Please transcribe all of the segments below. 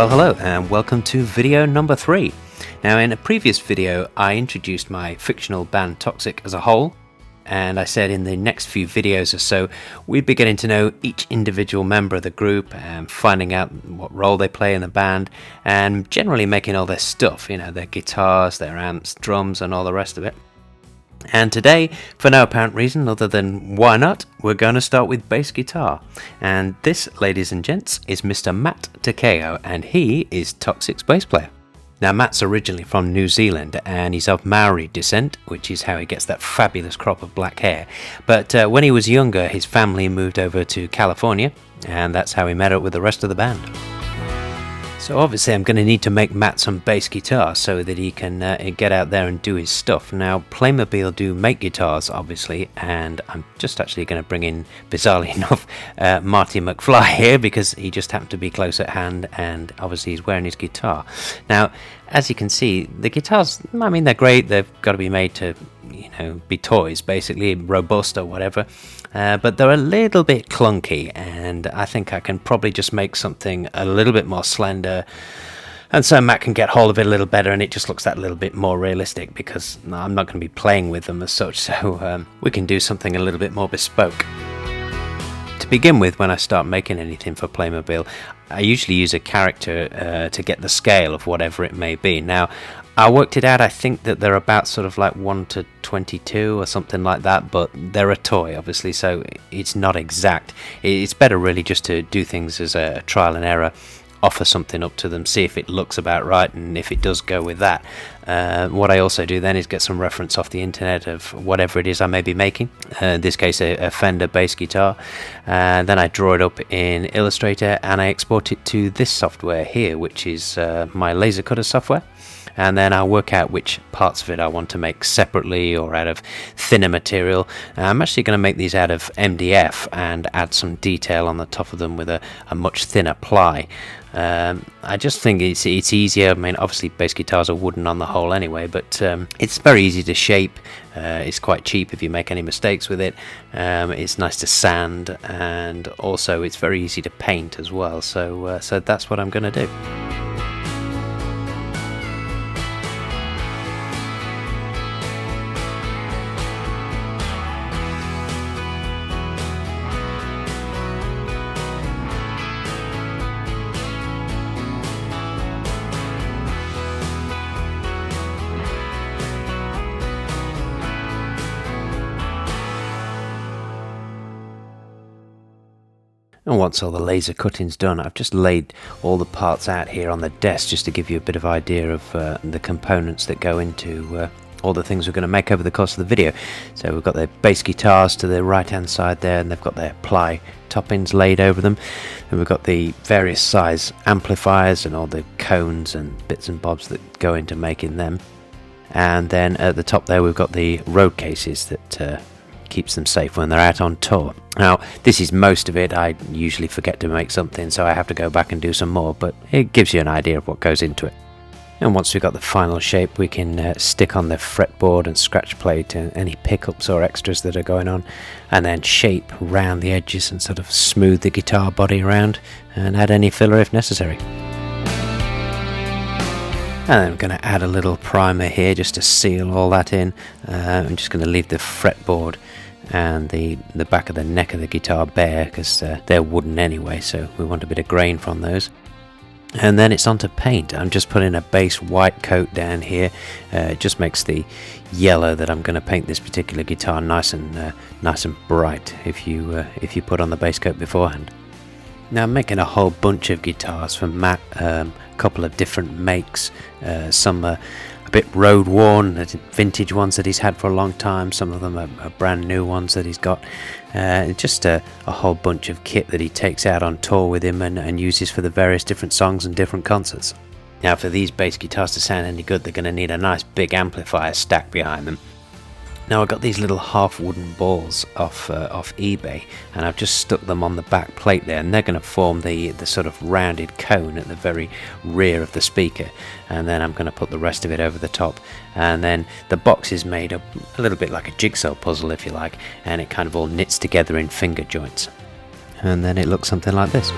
Well, hello and welcome to video number 3. Now, in a previous video I introduced my fictional band Toxic as a whole, and I said in the next few videos or so we'd be getting to know each individual member of the group and finding out what role they play in the band and generally making all their stuff, their guitars, their amps, drums and all the rest of it. And today, for no apparent reason other than why not, we're going to start with bass guitar. And this, ladies and gents, is Mr. Matt Takeo, and he is Toxic's bass player. Now, Matt's originally from New Zealand, and he's of Maori descent, which is how he gets that fabulous crop of black hair. But when he was younger, his family moved over to California, and that's how he met up with the rest of the band. So obviously I'm going to need to make Matt some bass guitar so that he can get out there and do his stuff. Now, Playmobil do make guitars, obviously, and I'm just actually going to bring in, bizarrely enough, Marty McFly here because he just happened to be close at hand and obviously he's wearing his guitar. Now, as you can see, the guitars, they're great. They've got to be made to, be toys, basically, robust or whatever. But they're a little bit clunky, and I think I can probably just make something a little bit more slender, and so Matt can get hold of it a little better, and it just looks that little bit more realistic, because I'm not going to be playing with them as such, so we can do something a little bit more bespoke. To begin with, when I start making anything for Playmobil, I usually use a character to get the scale of whatever it may be. Now, I worked it out, I think that they're about sort of like 1 to 22 or something like that, but they're a toy, obviously, so it's not exact. It's better really just to do things as a trial and error, offer something up to them, see if it looks about right, and if it does, go with that. What I also do then is get some reference off the internet of whatever it is I may be making, in this case a Fender bass guitar, then I draw it up in Illustrator and I export it to this software here, which is my laser cutter software. And then I'll work out which parts of it I want to make separately or out of thinner material. I'm actually going to make these out of MDF and add some detail on the top of them with a much thinner ply. I just think it's easier. Obviously bass guitars are wooden on the whole anyway, but it's very easy to shape. It's quite cheap if you make any mistakes with it. It's nice to sand, and also it's very easy to paint as well. So that's what I'm going to do. And once all the laser cutting's done, I've just laid all the parts out here on the desk just to give you a bit of idea of the components that go into all the things we're going to make over the course of the video. So we've got the bass guitars to the right hand side there, and they've got their ply toppings laid over them, and we've got the various size amplifiers and all the cones and bits and bobs that go into making them. And then at the top there we've got the road cases that keeps them safe when they're out on tour. Now, this is most of it. I usually forget to make something, so I have to go back and do some more, but it gives you an idea of what goes into it. And once we've got the final shape, we can stick on the fretboard and scratch plate any pickups or extras that are going on, and then shape round the edges and sort of smooth the guitar body around and add any filler if necessary. And then I'm going to add a little primer here just to seal all that in. I'm just going to leave the fretboard and the back of the neck of the guitar bare, because they're wooden anyway, so we want a bit of grain from those. And then it's on to paint. I'm just putting a base white coat down here. It just makes the yellow that I'm going to paint this particular guitar nice and bright if you put on the base coat beforehand. Now, I'm making a whole bunch of guitars for Matt, a couple of different makes. Some are a bit road worn, vintage ones that he's had for a long time. Some of them are brand new ones that he's got. Just a whole bunch of kit that he takes out on tour with him and uses for the various different songs and different concerts. Now, for these bass guitars to sound any good, they're going to need a nice big amplifier stack behind them. Now, I got these little half wooden balls off eBay, and I've just stuck them on the back plate there, and they're going to form the sort of rounded cone at the very rear of the speaker, and then I'm going to put the rest of it over the top. And then the box is made up a little bit like a jigsaw puzzle, if you like, and it kind of all knits together in finger joints, and then it looks something like this.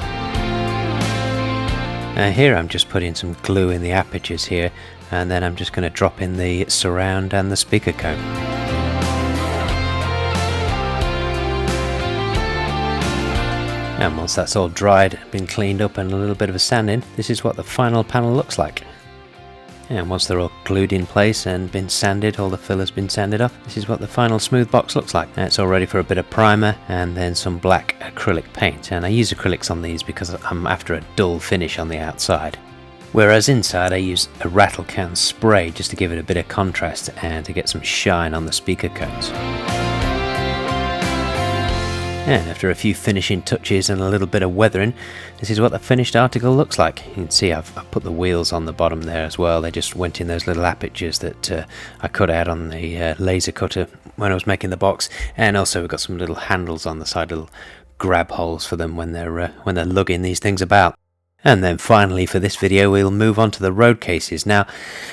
Now here I'm just putting some glue in the apertures here, and then I'm just going to drop in the surround and the speaker cone. And once that's all dried, been cleaned up and a little bit of a sand in, this is what the final panel looks like. And once they're all glued in place and been sanded, all the filler's been sanded off, this is what the final smooth box looks like. Now it's all ready for a bit of primer and then some black acrylic paint. And I use acrylics on these because I'm after a dull finish on the outside. Whereas inside I use a rattle can spray just to give it a bit of contrast and to get some shine on the speaker cones. And after a few finishing touches and a little bit of weathering, this is what the finished article looks like. You can see I've put the wheels on the bottom there as well. They just went in those little apertures that I cut out on the laser cutter when I was making the box. And also we've got some little handles on the side, little grab holes for them when they're lugging these things about. And then finally for this video we'll move on to the road cases. Now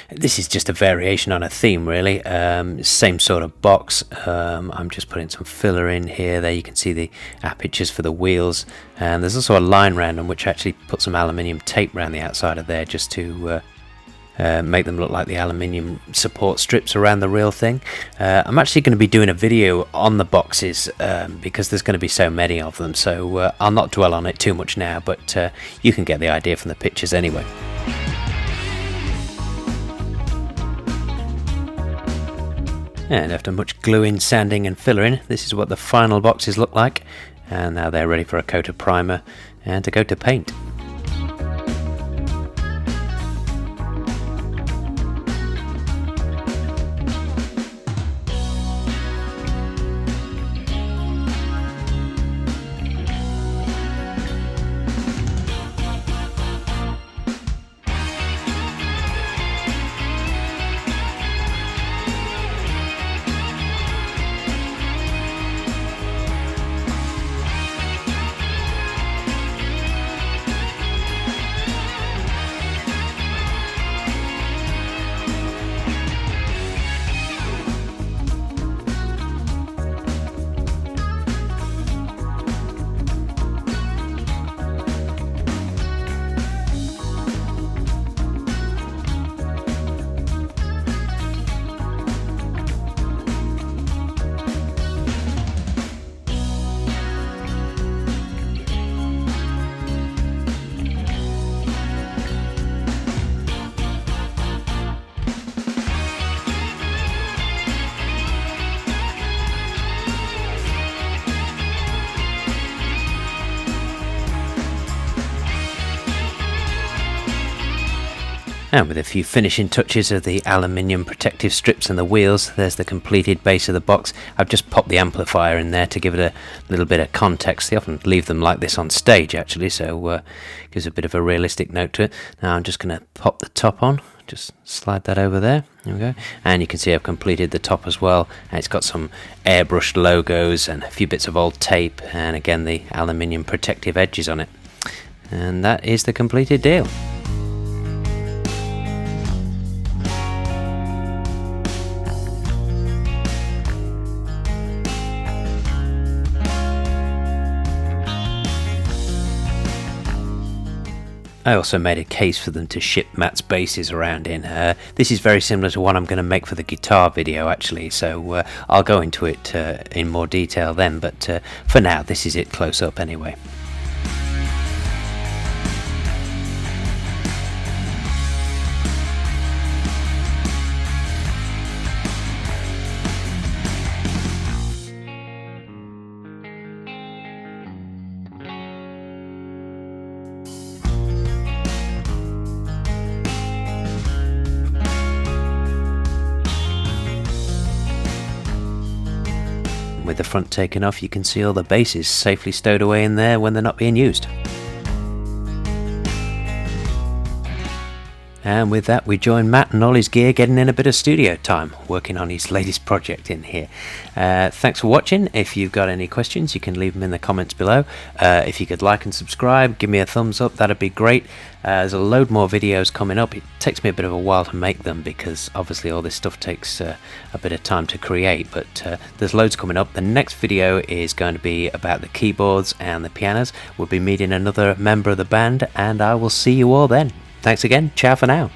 this is just a variation on a theme really, same sort of box. I'm just putting some filler in here. There you can see the apertures for the wheels, and there's also a line round them which actually put some aluminium tape around the outside of there just to make them look like the aluminium support strips around the real thing. I'm actually going to be doing a video on the boxes because there's going to be so many of them, so I'll not dwell on it too much now, but you can get the idea from the pictures anyway. And after much gluing, sanding and fillering, this is what the final boxes look like, and now they're ready for a coat of primer and to go to paint. And with a few finishing touches of the aluminium protective strips and the wheels, there's the completed base of the box. I've just popped the amplifier in there to give it a little bit of context. They often leave them like this on stage actually, so gives a bit of a realistic note to it. Now I'm just going to pop the top on. Just slide that over there. There we go. And you can see I've completed the top as well. And it's got some airbrushed logos and a few bits of old tape, and again the aluminium protective edges on it. And that is the completed deal. I also made a case for them to ship Matt's basses around in. This is very similar to one I'm going to make for the guitar video actually, so I'll go into it in more detail then, but for now this is it close up anyway. With the front taken off, you can see all the bases safely stowed away in there when they're not being used. And with that, we join Matt and Ollie's gear getting in a bit of studio time, working on his latest project in here. Thanks for watching. If you've got any questions, you can leave them in the comments below. If you could like and subscribe, give me a thumbs up, that'd be great. There's a load more videos coming up. It takes me a bit of a while to make them because obviously all this stuff takes a bit of time to create, but there's loads coming up. The next video is going to be about the keyboards and the pianos. We'll be meeting another member of the band, and I will see you all then. Thanks again. Ciao for now.